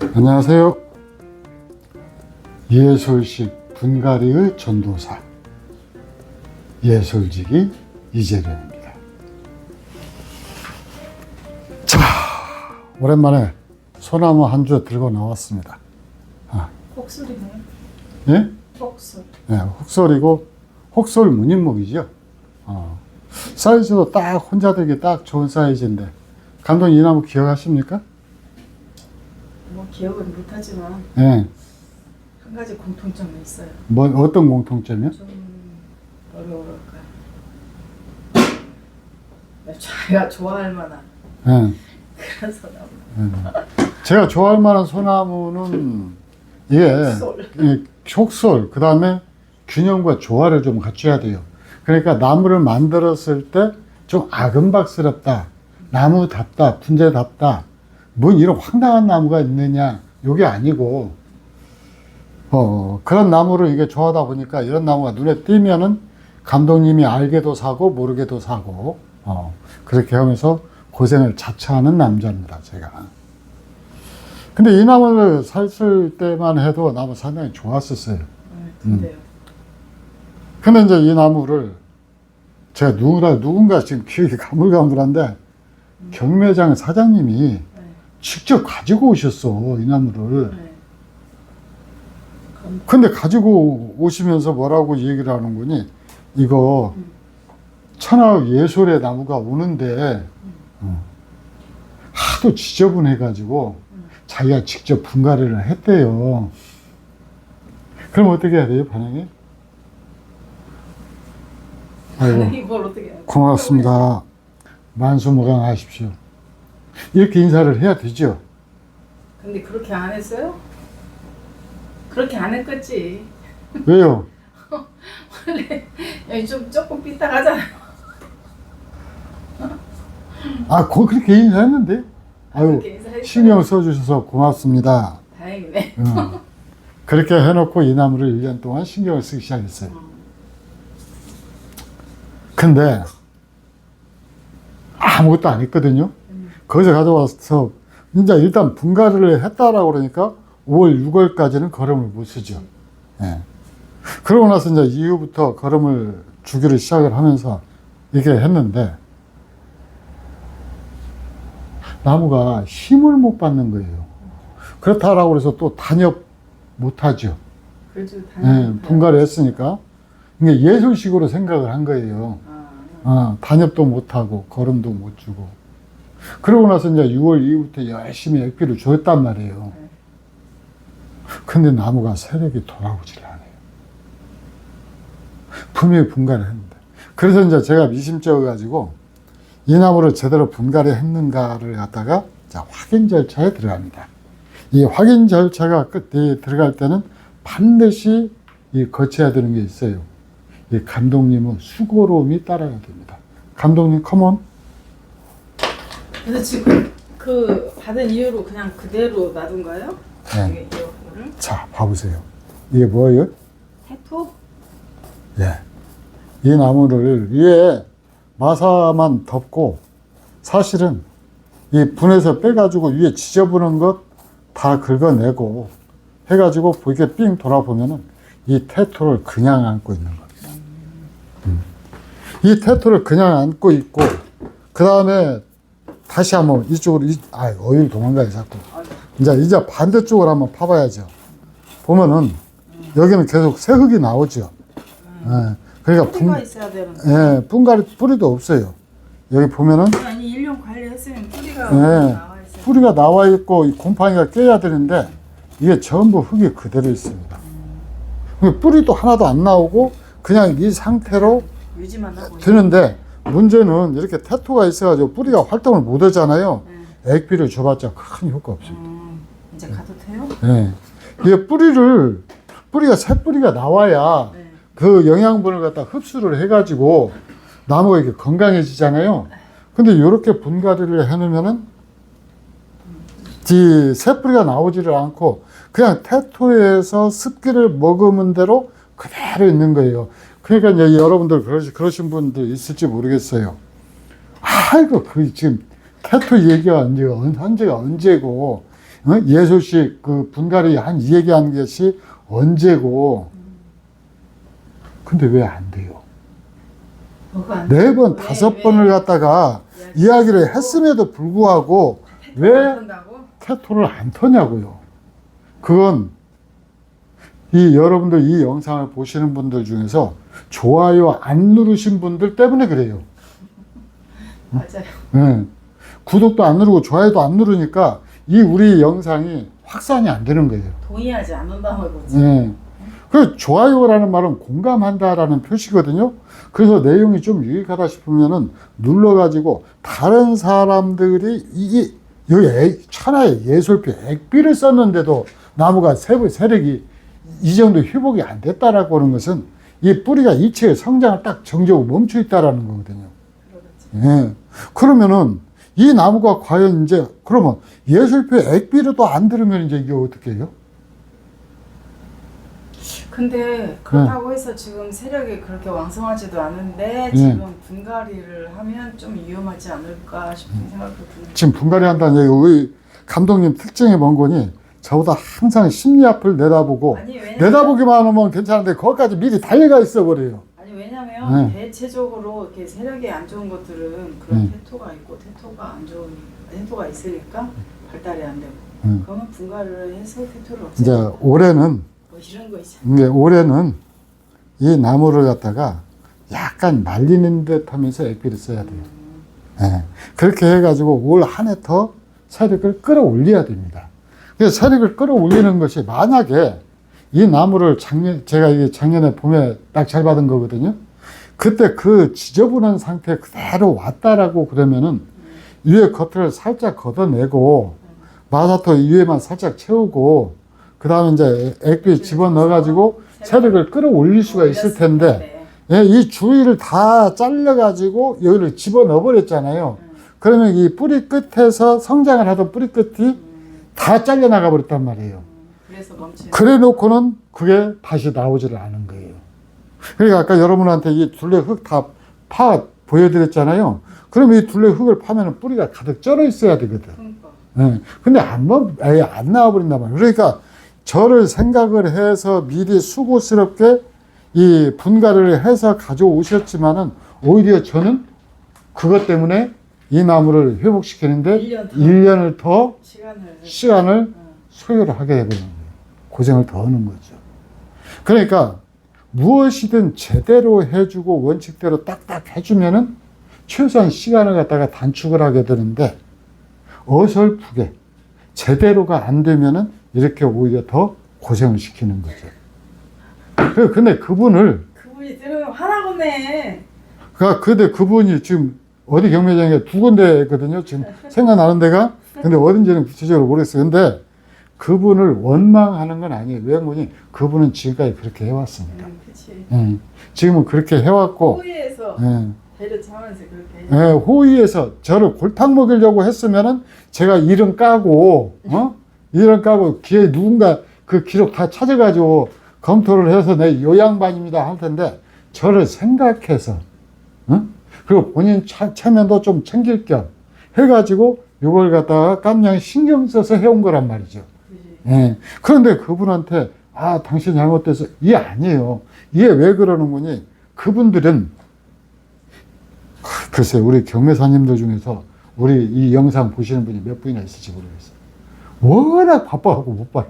안녕하세요. 예술식 분갈이의 전도사 예술지기 이재련입니다. 자, 오랜만에 소나무 한 주 들고 나왔습니다. 혹솔이네요. 예? 혹솔. 네, 혹솔이고 혹솔 무늬목이죠. 사이즈도 딱 혼자 들기 딱 좋은 사이즈인데, 감독님 이 나무 기억하십니까? 뭐 기억은 못하지만 네. 한 가지 공통점이 있어요. 뭐 어떤 공통점이요? 좀 어려울까. 자기가 좋아할 만한 네. 그런 소나무. 제가 좋아할 만한 소나무는 이게 혹솔. 촉솔, 그 다음에 균형과 조화를 좀 갖춰야 돼요. 그러니까 나무를 만들었을 때 좀 아금박스럽다, 나무답다, 분재답다, 뭐 이런 황당한 나무가 있느냐, 요게 아니고, 그런 나무를 이게 좋아하다 보니까 이런 나무가 눈에 띄면은 감독님이 알게도 사고 모르게도 사고, 그렇게 하면서 고생을 자처하는 남자입니다, 제가. 근데 이 나무를 샀을 때만 해도 나무 상당히 좋았었어요. 근데요. 근데 이제 이 나무를 제가 누군가 지금 기억이 가물가물한데, 경매장 사장님이 네. 직접 가지고 오셨어, 이 나무를. 네. 근데 가지고 오시면서 뭐라고 얘기를 하는 거니, 이거 천하의 예술의 나무가 오는데 하도 지저분해가지고 자기가 직접 분갈이를 했대요. 그럼 어떻게 해야 돼요, 반응이? 아이고, 이걸 어떻게 해요? 고맙습니다. 만수무강하십시오. 이렇게 인사를 해야 되죠. 근데 그렇게 안 했어요? 그렇게 안 했겠지. 왜요? 원래 여기 좀 조금 삐딱하잖아요. 그렇게 인사했는데? 아유, 그렇게 인사했어요. 신경 써주셔서 고맙습니다. 다행이네. 그렇게 해놓고 이 나무를 1년 동안 신경을 쓰기 시작했어요. 근데 아무것도 안 했거든요. 거기서 가져와서 이제 일단 분갈이를 했다라고 그러니까 5월, 6월까지는 거름을 못 쓰죠. 예. 그러고 나서 이제 이후부터 거름을 주기를 시작을 하면서 이렇게 했는데, 나무가 힘을 못 받는 거예요. 그렇다라고 해서 또 단엽 못 하죠. 그래도 예, 분갈이 했으니까. 이게 예술식으로 생각을 한 거예요. 단엽도 못 하고, 거름도 못 주고. 그러고 나서 이제 6월 이후부터 열심히 액비를 줬단 말이에요. 근데 나무가 세력이 돌아오질 않아요. 분명히 분갈이 했는데. 그래서 이제 제가 미심쩍어가지고 이 나무를 제대로 분갈이 했는가를 갖다가 확인 절차에 들어갑니다. 이 확인 절차가 끝에 들어갈 때는 반드시 거쳐야 되는 게 있어요. 이 감독님은 수고로움이 따라야 됩니다. 감독님, 컴온. 그래서 지금 그 받은 이유로 그냥 그대로 놔둔 거예요? 네. 이거를? 자, 봐보세요. 이게 뭐예요? 테토? 예. 이 나무를 위에 마사만 덮고, 사실은 이 분에서 빼가지고 위에 지저분한 것 다 긁어내고 해가지고 이렇게 삥 돌아보면은 이 테토를 그냥 안고 있는 겁니다. 이 테토를 그냥 안고 있고, 그 다음에 다시 한번 이쪽으로, 어딜 도망가요, 자꾸. 이제 반대쪽으로 한번 파봐야죠. 보면은 여기는 계속 새흙이 나오죠. 예. 그러니까 뿌리가 있어야 되는데. 예, 분갈이 뿌리도 없어요. 여기 보면은 아니 1년 관리했으면 뿌리가 예, 나와 있어요. 뿌리가 나와 있고 이 곰팡이가 껴야 되는데 이게 전부 흙이 그대로 있습니다. 뿌리도 하나도 안 나오고 그냥 이 상태로 유지만 하고. 드는데, 문제는 이렇게 테토가 있어가지고 뿌리가 활동을 못 하잖아요. 액비를 줘봤자 큰 효과 없습니다. 이제 가도 돼요? 예. 이게 뿌리가 새 뿌리가 나와야 네. 그 영양분을 갖다 흡수를 해가지고 나무가 이렇게 건강해지잖아요. 근데 이렇게 분갈이를 해놓으면은 새 뿌리가 나오지를 않고 그냥 테토에서 습기를 머금은 대로 그대로 있는 거예요. 그러니까 이제 여러분들 그러신 분들 있을지 모르겠어요. 아이고, 지금 테토 얘기가 언제가 언제고, 예술식 그 분갈이 한 이 얘기한 것이 언제고. 근데 왜 안 돼요? 뭐가 안 네 번, 왜, 다섯 왜? 번을 갖다가 이야기를 했음에도 불구하고 왜 한다고? 테토를 안 터냐고요. 그건 여러분들 이 영상을 보시는 분들 중에서 좋아요 안 누르신 분들 때문에 그래요. 맞아요. 네. 구독도 안 누르고 좋아요도 안 누르니까 우리 영상이 확산이 안 되는 거예요. 동의하지 않는다는 거지. 네. 그 좋아요라는 말은 공감한다라는 표시거든요. 그래서 내용이 좀 유익하다 싶으면은 눌러가지고 다른 사람들이 여기 천하의 예술비 액비를 썼는데도 나무가 세력이 이 정도 회복이 안 됐다라고 하는 것은 이 뿌리가 이체의 성장을 딱 정지하고 멈춰 있다라는 거거든요. 예. 그러면은 이 나무가 과연 이제 그러면 예술비 액비로도 안 들으면 이제 이게 어떻게 해요? 근데 그렇다고 해서 지금 세력이 그렇게 왕성하지도 않은데 네. 지금 분갈이를 하면 좀 위험하지 않을까 싶은 생각도 드는데. 지금 분갈이 한다는 얘기, 우리 감독님 특징이 뭔 거니? 저보다 항상 심리 앞을 내다보고, 아니, 왜냐면- 내다보기만 하면 괜찮은데, 거기까지 미리 달려가 있어 버려요. 아니 왜냐면 네. 대체적으로 이렇게 세력이 안 좋은 것들은 그런 네. 테토가 있고 테토가 안 좋은 테토가 있으니까 발달이 안 되고 네. 그러면 분갈이를 해서 테토를 이제 없애고 올해는, 뭐 이런 거 있잖아. 올해는 이 나무를 갖다가 약간 말리는 듯 하면서 액비를 써야 돼요. 예. 그렇게 해가지고 올 한 해 더 세력을 끌어올려야 됩니다. 그래서 세력을 끌어올리는 것이 만약에 이 나무를 제가 이게 작년에 봄에 딱 잘 받은 거거든요. 그때 그 지저분한 상태 그대로 왔다라고 그러면은 위에 겉을 살짝 걷어내고 마사토 위에만 살짝 채우고 그 다음에 이제 액비 집어넣어가지고 세력을 끌어올릴 수가 있을 텐데 이 주위를 다 잘라가지고 여기를 집어넣어 버렸잖아요. 그러면 이 뿌리 끝에서 성장을 하던 뿌리 끝이 다 잘려나가 버렸단 말이에요. 그래서 멈추는. 그래 놓고는 그게 다시 나오지를 않은 거예요. 그러니까 아까 여러분한테 이 둘레 흙 다 보여드렸잖아요. 그러면 이 둘레 흙을 파면 뿌리가 가득 쩔어 있어야 되거든. 그러니까. 예. 근데 아예 안 나와버린단 말이에요. 그러니까 저를 생각을 해서 미리 수고스럽게 이 분갈이를 해서 가져오셨지만은 오히려 저는 그것 때문에 이 나무를 회복시키는데 1년을 더 시간을 소요를 하게 되는 거예요. 고생을 더 하는 거죠. 그러니까 무엇이든 제대로 해주고 원칙대로 딱딱 해주면은 최소한 시간을 갖다가 단축을 하게 되는데 어설프게 제대로가 안 되면은 이렇게 오히려 더 고생을 시키는 거죠. 근데 그분이 들으면 화나겠네. 근데 그분이 지금 어디 경매장에 두 군데거든요. 지금 생각나는 데가. 근데 어딘지는 구체적으로 모르겠어요. 근데 그분을 원망하는 건 아니에요. 왜 그분은 지금까지 그렇게 해왔습니다. 그치. 지금은 그렇게 해왔고. 호의에서 예. 배를 차면서 그렇게 해. 예, 호의에서 저를 골탕 먹이려고 했으면은 제가 이름 까고, 이름 까고 뒤에 누군가 그 기록 다 찾아가지고 검토를 해서 내 요양반입니다 할 텐데 저를 생각해서, 그리고 본인 체면도 좀 챙길 겸 해가지고 이걸 갖다가 깜냥 신경 써서 해온 거란 말이죠. 예. 그런데 그분한테 당신 잘못돼서 이게 아니에요. 이게 왜 그러는 거니? 그분들은 글쎄요, 우리 경매사님들 중에서 우리 이 영상 보시는 분이 몇 분이나 있을지 모르겠어요. 워낙 바빠갖고 못 봐요.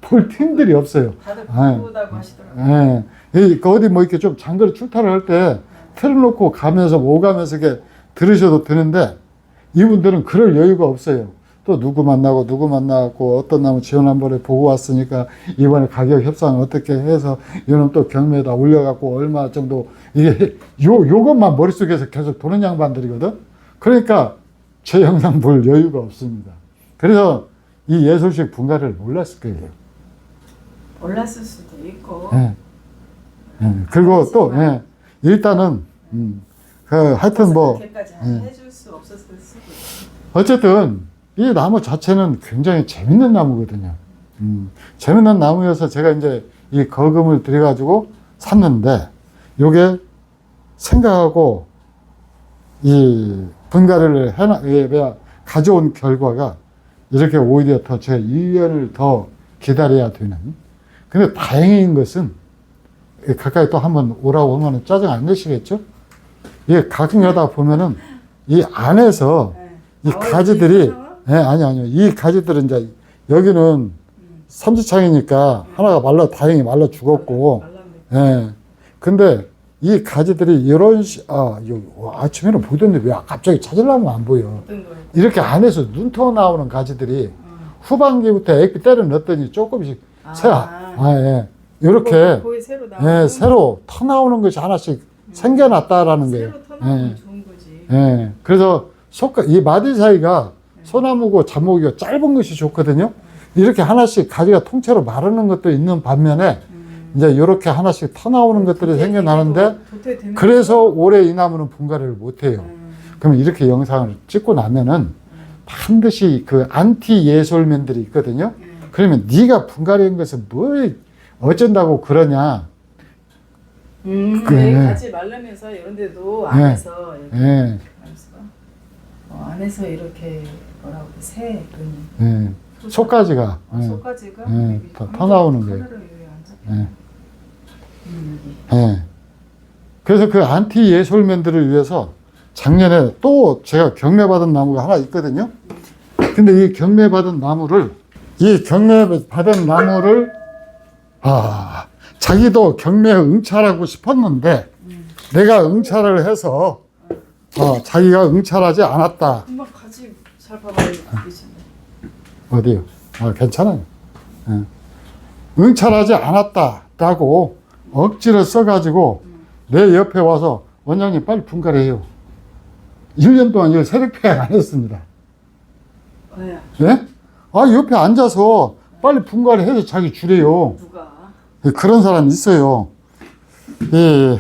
볼 팀들이 없어요. 다들 바쁘다고 하시더라고요. 예. 어디 뭐 이렇게 좀 장거리 출타를 할 때 틀어놓고 가면서 오가면서 이렇게 들으셔도 되는데 이분들은 그럴 여유가 없어요. 또 누구 만나고 어떤 나무 지원한번에 보고 왔으니까 이번에 가격 협상 어떻게 해서 이놈 또 경매에다 올려갖고 얼마 정도 이게 요것만 머릿속에서 계속 도는 양반들이거든. 그러니까 제 영상 볼 여유가 없습니다. 그래서 이 예술식 분갈이를 몰랐을 거예요. 몰랐을 수도 있고. 예. 그리고 또 일단은 하여튼 뭐 그렇게까지 해줄 수 없었을 수도 있고. 어쨌든 이 나무 자체는 굉장히 재밌는 나무거든요. 재밌는 나무여서 제가 이제 이 거금을 들여가지고 샀는데, 요게 생각하고 이 분갈이를 가져온 결과가 이렇게 오히려 더 제가 1년을 더 기다려야 되는. 근데 다행인 것은 가까이 또 한번 오라고 하면 짜증 안 내시겠죠? 이게 가끔 가다 보면은 이 안에서 이 가지들이, 아니요. 이 가지들은 이제 여기는 삼지창이니까 하나가 다행히 말라 죽었고, 예. 근데 이 가지들이 이런, 아침에는 보이던데 왜 갑자기 찾으려면 안 보여. 이렇게 안에서 눈터 나오는 가지들이 후반기부터 액비 때려 넣었더니 조금씩 예. 이렇게, 예, 새로 터 나오는 것이 하나씩 생겨났다라는 거예요. 새로 터 나오면 좋은 거지. 예. 그래서 이 마디 사이가 소나무고 잡목이고 짧은 것이 좋거든요. 이렇게 하나씩 가지가 통째로 마르는 것도 있는 반면에 이제 이렇게 하나씩 터 나오는 것들이 생겨나는데 그래서 올해 이 나무는 분갈이를 못 해요. 그러면 이렇게 영상을 찍고 나면은 반드시 그 안티 예솔맨들이 있거든요. 그러면 네가 분갈이한 것은 뭘 어쩐다고 그러냐. 가지 말르면서 이런 데도 안에서 예. 안에서 이렇게 뭐라고 그래 새 예. 속가지가 속가지가 터 나오는 거예요. 예. 그래서 그 안티 예솔맨들을 위해서 작년에 또 제가 경매받은 나무가 하나 있거든요. 근데 이 경매받은 나무를 자기도 경매에 응찰하고 싶었는데 내가 응찰을 해서 자기가 응찰하지 않았다. 금방 가지 잘 봐봐요. 어디요? 괜찮아요. 예. 응찰하지 않았다라고 억지로 써가지고 내 옆에 와서 원장님 빨리 분갈이해요. 1년 동안 이걸 세력폐학 안 했습니다. 왜요? 예? 옆에 앉아서 빨리 분갈이해서 자기 주래요. 누가? 그런 사람이 있어요. 예,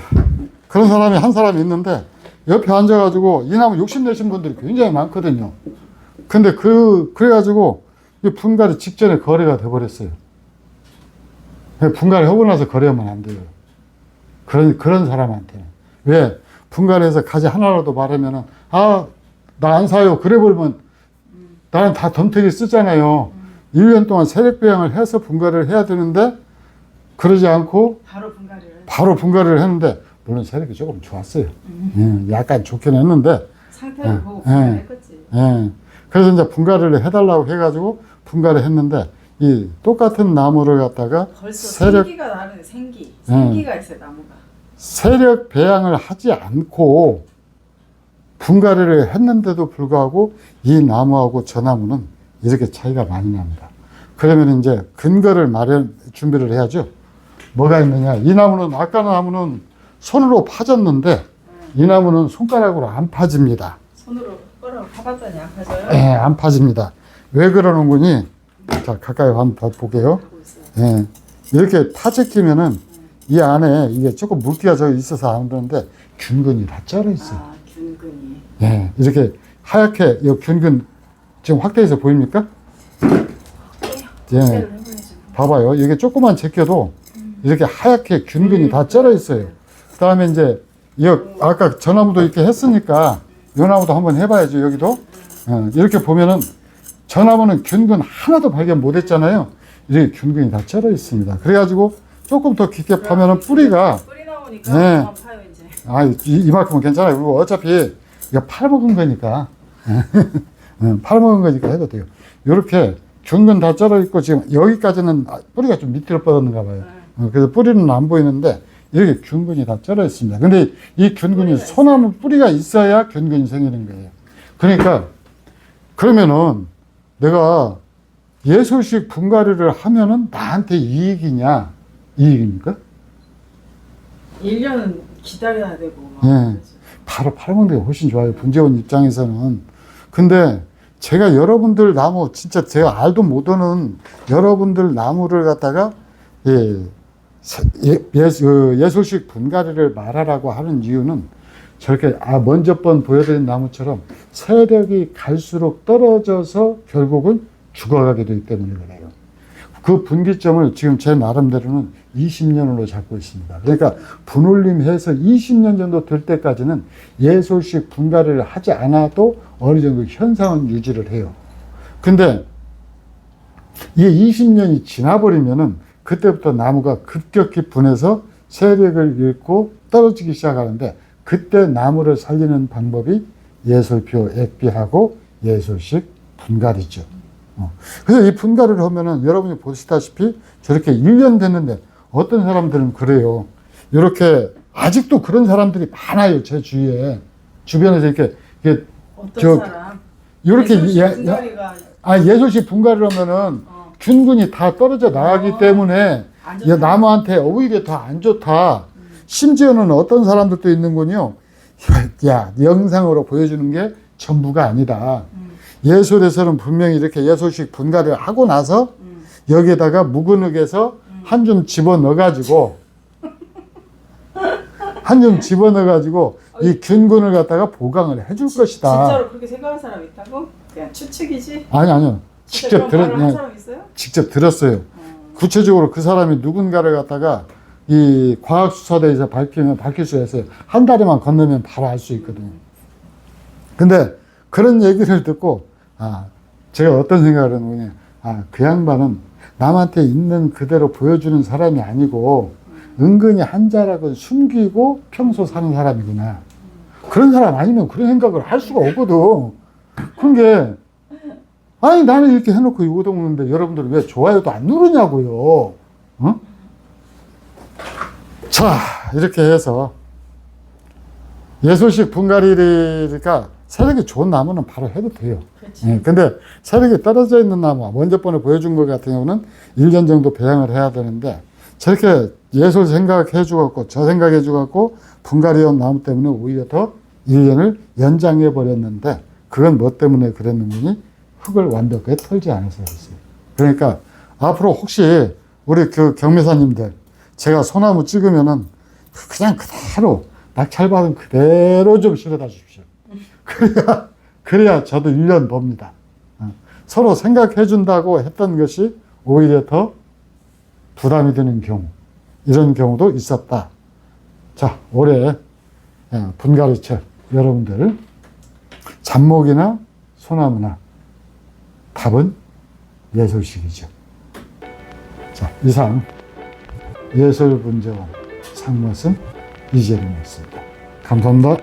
그런 사람이 한 사람이 있는데 옆에 앉아가지고 이 나무 욕심내신 분들이 굉장히 많거든요. 근데 그래가지고 이 분갈이 직전에 거래가 돼버렸어요. 분갈이 하고 나서 거래하면 안 돼요. 그런 사람한테는. 왜? 분갈이해서 가지 하나라도 바르면은, 나 안 사요. 그래 버리면 나는 다 덤태기 쓰잖아요. 1년 동안 세력배양을 해서 분갈이를 해야 되는데, 그러지 않고, 바로 분갈이를 했는데, 물론 세력이 조금 좋았어요. 약간 좋긴 했는데, 상태를 보고 분갈이했겠지. 그래서 이제 분갈이를 해달라고 해가지고, 분갈이 했는데, 이 똑같은 나무를 갖다가 벌써 생기가 나는 생기가 있어요, 나무가. 세력 배양을 하지 않고 분갈이를 했는데도 불구하고 이 나무하고 저 나무는 이렇게 차이가 많이 납니다. 그러면 이제 근거를 준비를 해야죠. 뭐가 있느냐. 이 나무는, 아까 나무는 손으로 파졌는데 이 나무는 손가락으로 안 파집니다. 손으로 파봤더니 안 파져요? 네, 안 파집니다. 왜 그러는 거니? 자, 가까이 한번 볼게요. 예. 이렇게 타제끼면은 이 안에 이게 조금 물기가 저 있어서 안 그러는데 균근이 다 쩔어 있어요. 균근이. 예. 이렇게 하얗게 이 균근 지금 확대해서 보입니까? 예. 봐봐요. 이게 조금만 제껴도 이렇게 하얗게 균근이 다 쩔어 있어요. 그 다음에 이제 아까 저 나무도 이렇게 했으니까 이 나무도 한번 해봐야죠. 여기도. 이렇게 보면은 저 나무는 균근 하나도 발견 못 했잖아요. 이렇게 균근이 다 쩔어 있습니다. 그래가지고 조금 더 깊게 파면은 뿌리 나오니까 그만 파요, 이제. 이만큼은 괜찮아요. 그리고 어차피 이거 팔먹은 거니까. 팔먹은 거니까 해도 돼요. 이렇게 균근 다 쩔어 있고 지금 여기까지는 뿌리가 좀 밑으로 뻗었는가 봐요. 그래서 뿌리는 안 보이는데 이렇게 균근이 다 쩔어 있습니다. 근데 이 균근이 소나무 뿌리가 있어야 균근이 생기는 거예요. 그러니까 그러면은 내가 예솔식 분갈이를 하면은 나한테 이익이냐? 이익입니까? 1년은 기다려야 되고. 바로 팔먹는 게 훨씬 좋아요. 분재원 입장에서는. 근데 제가 여러분들 나무, 진짜 제가 알도 못하는 여러분들 나무를 갖다가, 예솔식 분갈이를 말하라고 하는 이유는 저렇게, 먼저 번 보여드린 나무처럼 세력이 갈수록 떨어져서 결국은 죽어가게 되기 때문에 그래요. 그 분기점을 지금 제 나름대로는 20년으로 잡고 있습니다. 그러니까 분울림해서 20년 정도 될 때까지는 예솔식 분갈이를 하지 않아도 어느 정도 현상은 유지를 해요. 근데 이게 20년이 지나버리면은 그때부터 나무가 급격히 분해서 세력을 잃고 떨어지기 시작하는데 그때 나무를 살리는 방법이 예솔표 액비하고 예솔식 분갈이죠. 그래서 이 분갈이를 하면은 여러분이 보시다시피 저렇게 1년 됐는데 어떤 사람들은 그래요. 이렇게 아직도 그런 사람들이 많아요. 제 주위에. 주변에서 이렇게 어떤 사람? 이렇게 분갈이가 예솔식 분갈이를 하면은 균군이 다 떨어져 나가기 때문에 안 좋다. 나무한테 오히려 더 안 좋다. 심지어는 어떤 사람들도 있는군요. 야, 영상으로 보여주는 게 전부가 아니다. 예솔에서는 분명히 이렇게 예솔식 분갈이를 하고 나서 여기에다가 묵은 흙에서 한 줌 집어넣어가지고 이 균군을 갖다가 보강을 해줄 것이다. 진짜로 그렇게 생각하는 사람 있다고? 그냥 추측이지? 아니요. 직접 한 사람 있어요? 직접 들었어요. 구체적으로 그 사람이 누군가를 갖다가 이 과학수사대에서 밝힐 수 있어요. 한 다리만 건너면 바로 알 수 있거든요. 근데 그런 얘기를 듣고, 제가 어떤 생각을 했느냐. 그 양반은 남한테 있는 그대로 보여주는 사람이 아니고, 은근히 한 자락은 숨기고 평소 사는 사람이구나. 그런 사람 아니면 그런 생각을 할 수가 없거든. 그런 게, 나는 이렇게 해놓고 이거 먹는데 여러분들은 왜 좋아요도 안 누르냐고요. 자, 이렇게 해서 예솔식 분갈이가 세력이 좋은 나무는 바로 해도 돼요. 그렇지. 근데 세력이 떨어져 있는 나무, 먼저 번에 보여준 것 같은 경우는 1년 정도 배양을 해야 되는데 저렇게 예솔 생각해 주고 저 생각해 주고 분갈이 온 나무 때문에 오히려 더 1년을 연장해 버렸는데 그건 뭐 때문에 그랬는지 흙을 완벽하게 털지 않아서 그랬어요. 그러니까 앞으로 혹시 우리 그 경매사님들 제가 소나무 찍으면은 그냥 그대로 낙찰받은 그대로 좀 실어다 주십시오. 그래야 저도 1년 봅니다. 서로 생각해 준다고 했던 것이 오히려 더 부담이 되는 경우, 이런 경우도 있었다. 자, 올해 분갈이철 여러분들 잡목이나 소나무나 답은 예솔식이죠. 자, 이상 예솔분재원 상무은 이재림이었습니다. 감사합니다.